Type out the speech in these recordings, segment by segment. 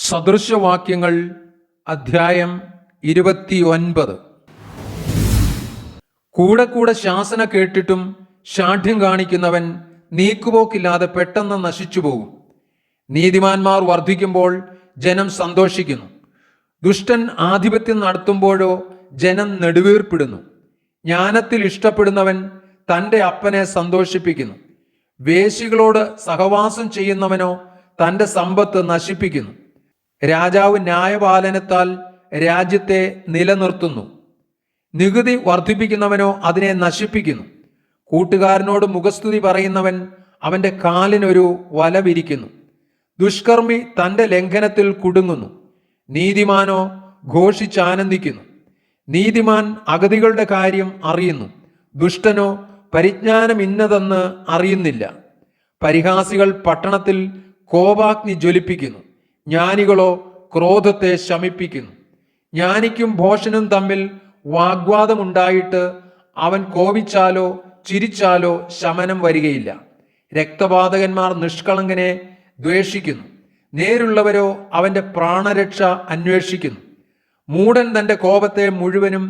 സദൃശവാക്യങ്ങൾ അധ്യായം 29. കൂടെ കൂടെ ശാസന കേട്ടിട്ടും ശാഠ്യം കാണിക്കുന്നവൻ നീക്കുപോക്കില്ലാതെ പെട്ടെന്ന് നശിച്ചുപോകും. നീതിമാന്മാർ വർദ്ധിക്കുമ്പോൾ ജനം സന്തോഷിക്കുന്നു. ദുഷ്ടൻ ആധിപത്യം നടത്തുമ്പോഴോ ജനം നെടുവീർപ്പിടുന്നു. ജ്ഞാനത്തിൽ ഇഷ്ടപ്പെടുന്നവൻ തൻ്റെ അപ്പനെ സന്തോഷിപ്പിക്കുന്നു. വേശ്യകളോട് സഹവാസം ചെയ്യുന്നവനോ തൻ്റെ സമ്പത്ത് നശിപ്പിക്കുന്നു. രാജാവ് ന്യായപാലനത്താൽ രാജ്യത്തെ നിലനിർത്തുന്നു. നികുതി വർദ്ധിപ്പിക്കുന്നവനോ അതിനെ നശിപ്പിക്കുന്നു. കൂട്ടുകാരനോട് മുഖസ്തുതി പറയുന്നവൻ അവൻ്റെ കാലിനൊരു വല വിരിക്കുന്നു. ദുഷ്കർമ്മി തൻ്റെ ലംഘനത്തിൽ കുടുങ്ങുന്നു. നീതിമാനോ ഘോഷിച്ചാനന്ദിക്കുന്നു. നീതിമാൻ അഗതികളുടെ കാര്യം അറിയുന്നു. ദുഷ്ടനോ പരിജ്ഞാനം ഇന്നതെന്ന് അറിയുന്നില്ല. പരിഹാസികൾ പട്ടണത്തിൽ കോപാഗ്നി ജ്വലിപ്പിക്കുന്നു. ജ്ഞാനികളോ ക്രോധത്തെ ശമിപ്പിക്കുന്നു. ജ്ഞാനിക്കും ഭോഷനും തമ്മിൽ വാഗ്വാദമുണ്ടായിട്ട് അവൻ കോപിച്ചാലോ ചിരിച്ചാലോ ശമനം വരികയില്ല. രക്തപാതകന്മാർ നിഷ്കളങ്കനെ ദ്വേഷിക്കുന്നു. നേരുള്ളവരോ അവന്റെ പ്രാണരക്ഷ അന്വേഷിക്കുന്നു. മൂഢൻ തന്റെ കോപത്തെ മുഴുവനും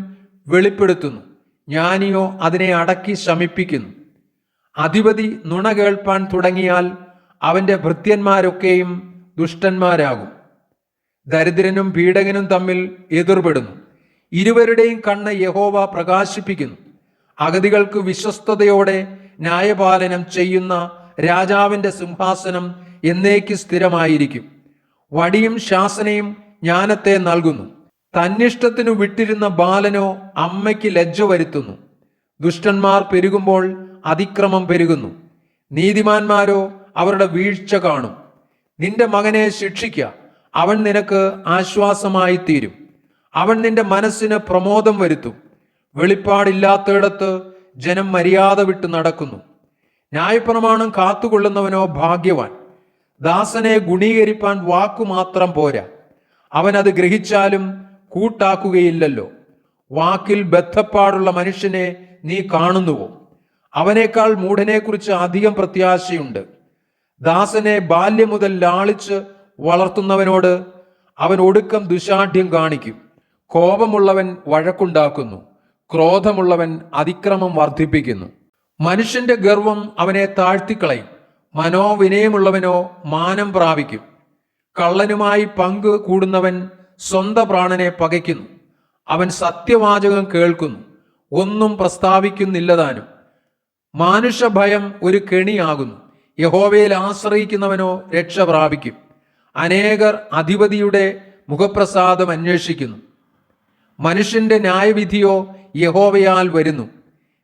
വെളിപ്പെടുത്തുന്നു. ജ്ഞാനിയോ അതിനെ അടക്കി ശമിപ്പിക്കുന്നു. അധിപതി നുണ കേൾപ്പാൻ തുടങ്ങിയാൽ അവന്റെ ഭൃത്യന്മാരൊക്കെയും ദുഷ്ടന്മാരാകും. ദരിദ്രനും പീഡകനും തമ്മിൽ എതിർപ്പെടുന്നു. ഇരുവരുടെയും കണ്ണ് യഹോവ പ്രകാശിപ്പിക്കുന്നു. അഗതികൾക്ക് വിശ്വസ്തയോടെ ന്യായപാലനം ചെയ്യുന്ന രാജാവിന്റെ സിംഹാസനം എന്നേക്ക് സ്ഥിരമായിരിക്കും. വടിയും ശാസനയും ജ്ഞാനത്തെ നൽകുന്നു. തന്നിഷ്ടത്തിനു വിട്ടിരുന്ന ബാലനോ അമ്മയ്ക്ക് ലജ്ജ വരുത്തുന്നു. ദുഷ്ടന്മാർ പെരുകുമ്പോൾ അതിക്രമം പെരുകുന്നു. നീതിമാന്മാരോ അവരുടെ വീഴ്ച കാണും. നിന്റെ മകനെ ശിക്ഷിക്ക, അവൻ നിനക്ക് ആശ്വാസമായി തീരും. അവൻ നിന്റെ മനസ്സിന് പ്രമോദം വരുത്തും. വെളിപ്പാടില്ലാത്തയിടത്ത് ജനം മര്യാദ വിട്ട് നടക്കുന്നു. ന്യായപ്രമാണം കാത്തുകൊള്ളുന്നവനോ ഭാഗ്യവാൻ. ദാസനെ ഗുണീകരിപ്പാൻ വാക്കുമാത്രം പോരാ, അവൻ അത് ഗ്രഹിച്ചാലും കൂട്ടാക്കുകയില്ലല്ലോ. വാക്കിൽ ബദ്ധപ്പാടുള്ള മനുഷ്യനെ നീ കാണുന്നുവോ? അവനേക്കാൾ മൂഢനെക്കുറിച്ച് അധികം പ്രത്യാശയുണ്ട്. ദാസനെ ബാല്യം മുതൽ ലാളിച്ച് വളർത്തുന്നവനോട് അവൻ ഒടുക്കം ദുശാഠ്യം കാണിക്കും. കോപമുള്ളവൻ വഴക്കുണ്ടാക്കുന്നു. ക്രോധമുള്ളവൻ അതിക്രമം വർദ്ധിപ്പിക്കുന്നു. മനുഷ്യന്റെ ഗർവം അവനെ താഴ്ത്തിക്കളയും. മനോവിനയമുള്ളവനോ മാനം പ്രാപിക്കും. കള്ളനുമായി പങ്ക് കൂടുന്നവൻ സ്വന്തം പ്രാണനെ പകയ്ക്കുന്നു. അവൻ സത്യവാചകം കേൾക്കുന്നു, ഒന്നും പ്രസ്താവിക്കുന്നില്ലതാനും. മാനുഷഭയം ഒരു കെണിയാകുന്നു. യഹോവയിൽ ആശ്രയിക്കുന്നവനോ രക്ഷ പ്രാപിക്കും. അനേകർ അധിപതിയുടെ മുഖപ്രസാദം അന്വേഷിക്കുന്നു. മനുഷ്യന്റെ ന്യായവിധിയോ യഹോവയാൽ വരുന്നു.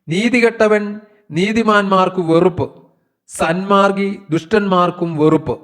നീതികെട്ടവൻ നീതിമാന്മാർക്ക് വെറുപ്പ്, സന്മാർഗി ദുഷ്ടന്മാർക്കും വെറുപ്പ്.